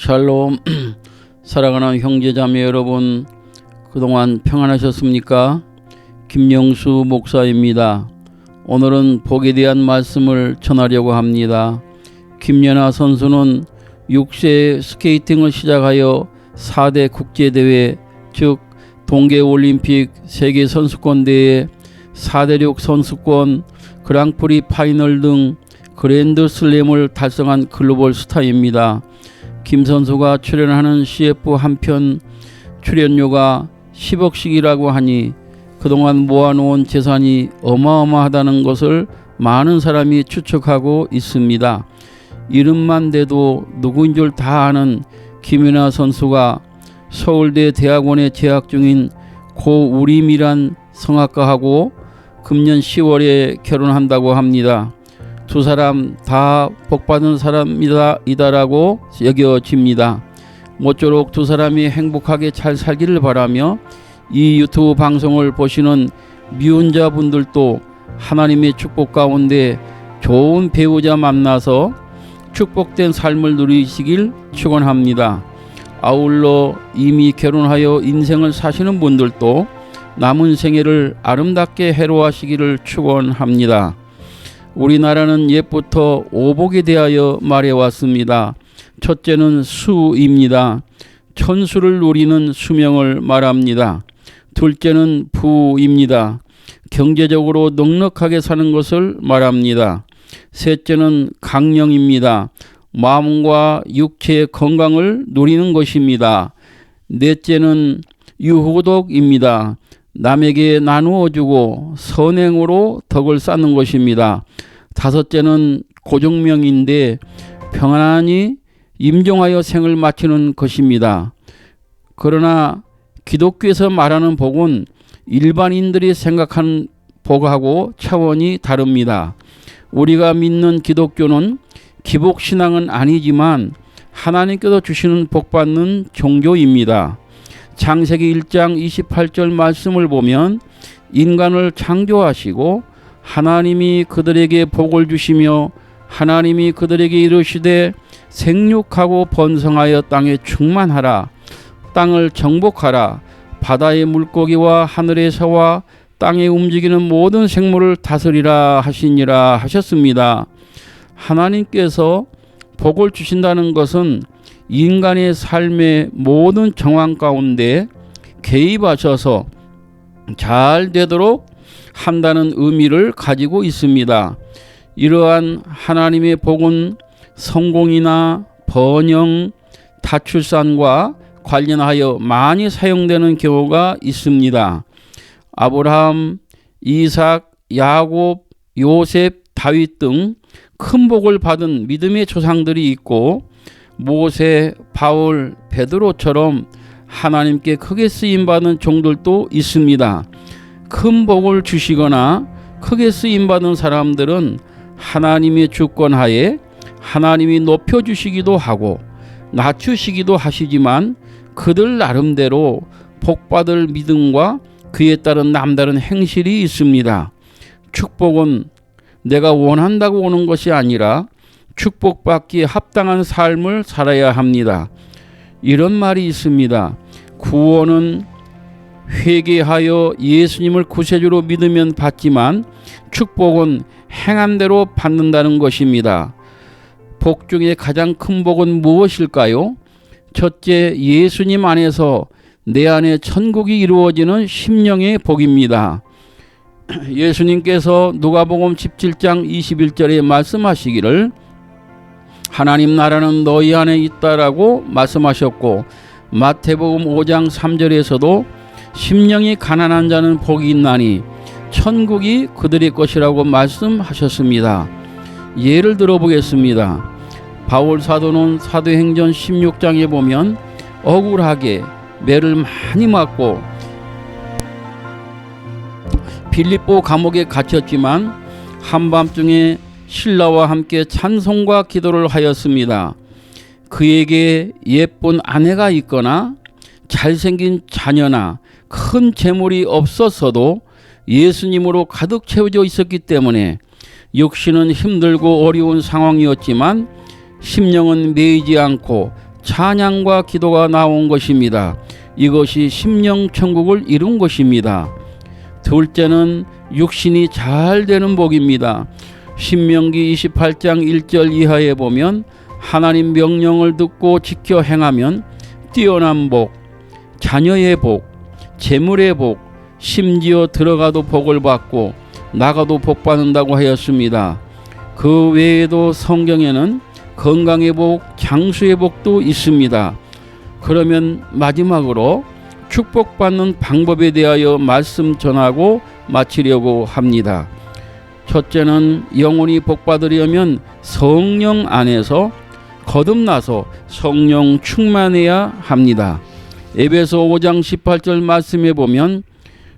샬롬. 사랑하는 형제자매 여러분, 그동안 평안하셨습니까? 김영수 목사입니다. 오늘은 복에 대한 말씀을 전하려고 합니다. 김연아 선수는 6세 스케이팅을 시작하여 4대 국제대회, 즉 동계올림픽 세계선수권대회, 4대륙 선수권, 그랑프리 파이널 등 그랜드슬램을 달성한 글로벌 스타입니다. 김 선수가 출연하는 CF 한 편 출연료가 10억씩이라고 하니 그동안 모아놓은 재산이 어마어마하다는 것을 많은 사람이 추측하고 있습니다. 이름만 대도 누구인 줄 다 아는 김연아 선수가 서울대 대학원에 재학 중인 고우림이란 성악가하고 금년 10월에 결혼한다고 합니다. 두 사람 다 복받은 사람이다라고 여겨집니다. 모쪼록 두 사람이 행복하게 잘 살기를 바라며 이 유튜브 방송을 보시는 미혼자분들도 하나님의 축복 가운데 좋은 배우자 만나서 축복된 삶을 누리시길 축원합니다. 아울러 이미 결혼하여 인생을 사시는 분들도 남은 생애를 아름답게 해로하시기를 축원합니다. 우리나라는 옛부터 오복에 대하여 말해왔습니다. 첫째는 수입니다. 천수를 누리는 수명을 말합니다. 둘째는 부입니다. 경제적으로 넉넉하게 사는 것을 말합니다. 셋째는 강령입니다. 마음과 육체의 건강을 누리는 것입니다. 넷째는 유호덕입니다. 남에게 나누어주고 선행으로 덕을 쌓는 것입니다. 다섯째는 고정명인데 평안히 임종하여 생을 마치는 것입니다. 그러나 기독교에서 말하는 복은 일반인들이 생각하는 복하고 차원이 다릅니다. 우리가 믿는 기독교는 기복신앙은 아니지만 하나님께서 주시는 복받는 종교입니다. 창세기 1장 28절 말씀을 보면 인간을 창조하시고 하나님이 그들에게 복을 주시며 하나님이 그들에게 이르시되 생육하고 번성하여 땅에 충만하라, 땅을 정복하라, 바다의 물고기와 하늘의 새와 땅에 움직이는 모든 생물을 다스리라 하시니라 하셨습니다. 하나님께서 복을 주신다는 것은 인간의 삶의 모든 정황 가운데 개입하셔서 잘 되도록 한다는 의미를 가지고 있습니다. 이러한 하나님의 복은 성공이나 번영, 다출산과 관련하여 많이 사용되는 경우가 있습니다. 아브라함, 이삭, 야곱, 요셉, 다윗 등 큰 복을 받은 믿음의 조상들이 있고 모세, 바울, 베드로처럼 하나님께 크게 쓰임받은 종들도 있습니다. 큰 복을 주시거나 크게 쓰임받은 사람들은 하나님의 주권하에 하나님이 높여주시기도 하고 낮추시기도 하시지만 그들 나름대로 복받을 믿음과 그에 따른 남다른 행실이 있습니다. 축복은 내가 원한다고 오는 것이 아니라 축복받기에 합당한 삶을 살아야 합니다. 이런 말이 있습니다. 구원은 회개하여 예수님을 구세주로 믿으면 받지만 축복은 행한 대로 받는다는 것입니다. 복 중에 가장 큰 복은 무엇일까요? 첫째, 예수님 안에서 내 안에 천국이 이루어지는 심령의 복입니다. 예수님께서 누가복음 17장 21절에 말씀하시기를 하나님 나라는 너희 안에 있다라고 말씀하셨고 마태복음 5장 3절에서도 심령이 가난한 자는 복이 있나니 천국이 그들의 것이라고 말씀하셨습니다. 예를 들어보겠습니다. 바울 사도는 사도행전 16장에 보면 억울하게 매를 많이 맞고 빌립보 감옥에 갇혔지만 한밤중에 신라와 함께 찬송과 기도를 하였습니다. 그에게 예쁜 아내가 있거나 잘생긴 자녀나 큰 재물이 없었어도 예수님으로 가득 채워져 있었기 때문에 육신은 힘들고 어려운 상황이었지만 심령은 매이지 않고 찬양과 기도가 나온 것입니다. 이것이 심령천국을 이룬 것입니다. 둘째는 육신이 잘 되는 복입니다. 신명기 28장 1절 이하에 보면 하나님 명령을 듣고 지켜 행하면 뛰어난 복, 자녀의 복, 재물의 복, 심지어 들어가도 복을 받고 나가도 복 받는다고 하였습니다. 그 외에도 성경에는 건강의 복, 장수의 복도 있습니다. 그러면 마지막으로 축복받는 방법에 대하여 말씀 전하고 마치려고 합니다. 첫째는 영혼이 복받으려면 성령 안에서 거듭나서 성령 충만해야 합니다. 에베소 5장 18절 말씀에 보면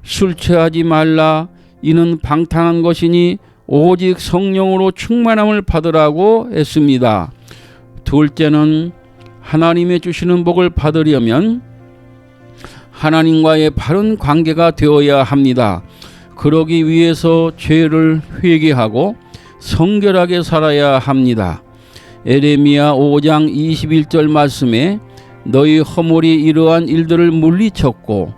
술 취하지 말라 이는 방탕한 것이니 오직 성령으로 충만함을 받으라고 했습니다. 둘째는 하나님의 주시는 복을 받으려면 하나님과의 바른 관계가 되어야 합니다. 그러기 위해서 죄를 회개하고 성결하게 살아야 합니다. 에레미야 5장 21절 말씀에 너희 허물이 이러한 일들을 물리쳤고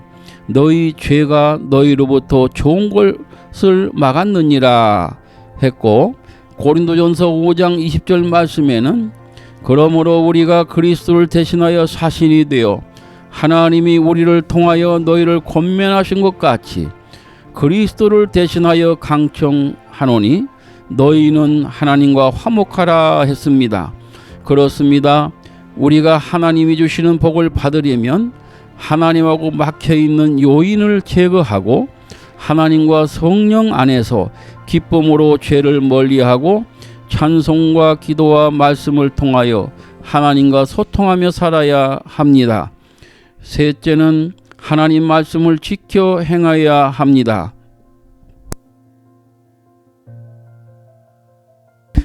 너희 죄가 너희로부터 좋은 것을 막았느니라 했고, 고린도전서 5장 20절 말씀에는 그러므로 우리가 그리스도를 대신하여 사신이 되어 하나님이 우리를 통하여 너희를 권면하신 것 같이 그리스도를 대신하여 강청하노니 너희는 하나님과 화목하라 했습니다. 그렇습니다. 우리가 하나님이 주시는 복을 받으려면 하나님하고 막혀있는 요인을 제거하고 하나님과 성령 안에서 기쁨으로 죄를 멀리하고 찬송과 기도와 말씀을 통하여 하나님과 소통하며 살아야 합니다. 셋째는 하나님 말씀을 지켜 행해야 합니다.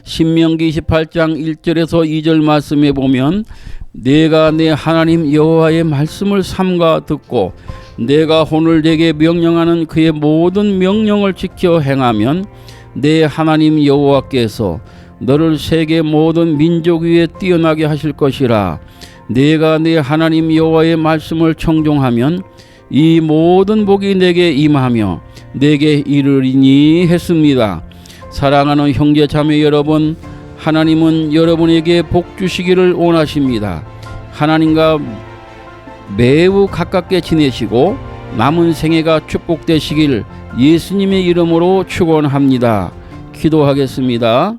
신명기 28장 1절에서 2절 말씀에 보면 내가 내 하나님 여호와의 말씀을 삼가 듣고 내가 오늘 내게 명령하는 그의 모든 명령을 지켜 행하면 내 하나님 여호와께서 너를 세계 모든 민족 위에 뛰어나게 하실 것이라. 내가 내 하나님 여호와의 말씀을 청종하면 이 모든 복이 내게 임하며 내게 이르리니 했습니다. 사랑하는 형제 자매 여러분, 하나님은 여러분에게 복 주시기를 원하십니다. 하나님과 매우 가깝게 지내시고 남은 생애가 축복되시길 예수님의 이름으로 축원합니다. 기도하겠습니다.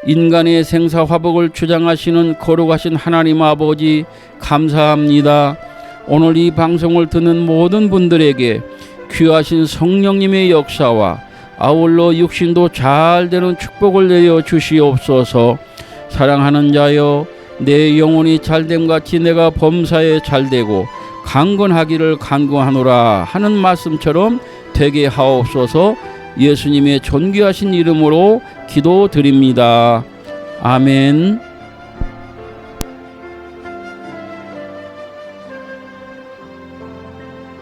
인간의 생사화복을 주장하시는 거룩하신 하나님 아버지, 감사합니다. 오늘 이 방송을 듣는 모든 분들에게 귀하신 성령님의 역사와 아울러 육신도 잘 되는 축복을 내려 주시옵소서. 사랑하는 자여, 내 영혼이 잘됨같이 내가 범사에 잘되고 강건하기를 간구하노라 하는 말씀처럼 되게 하옵소서. 예수님의 존귀하신 이름으로 기도드립니다. 아멘.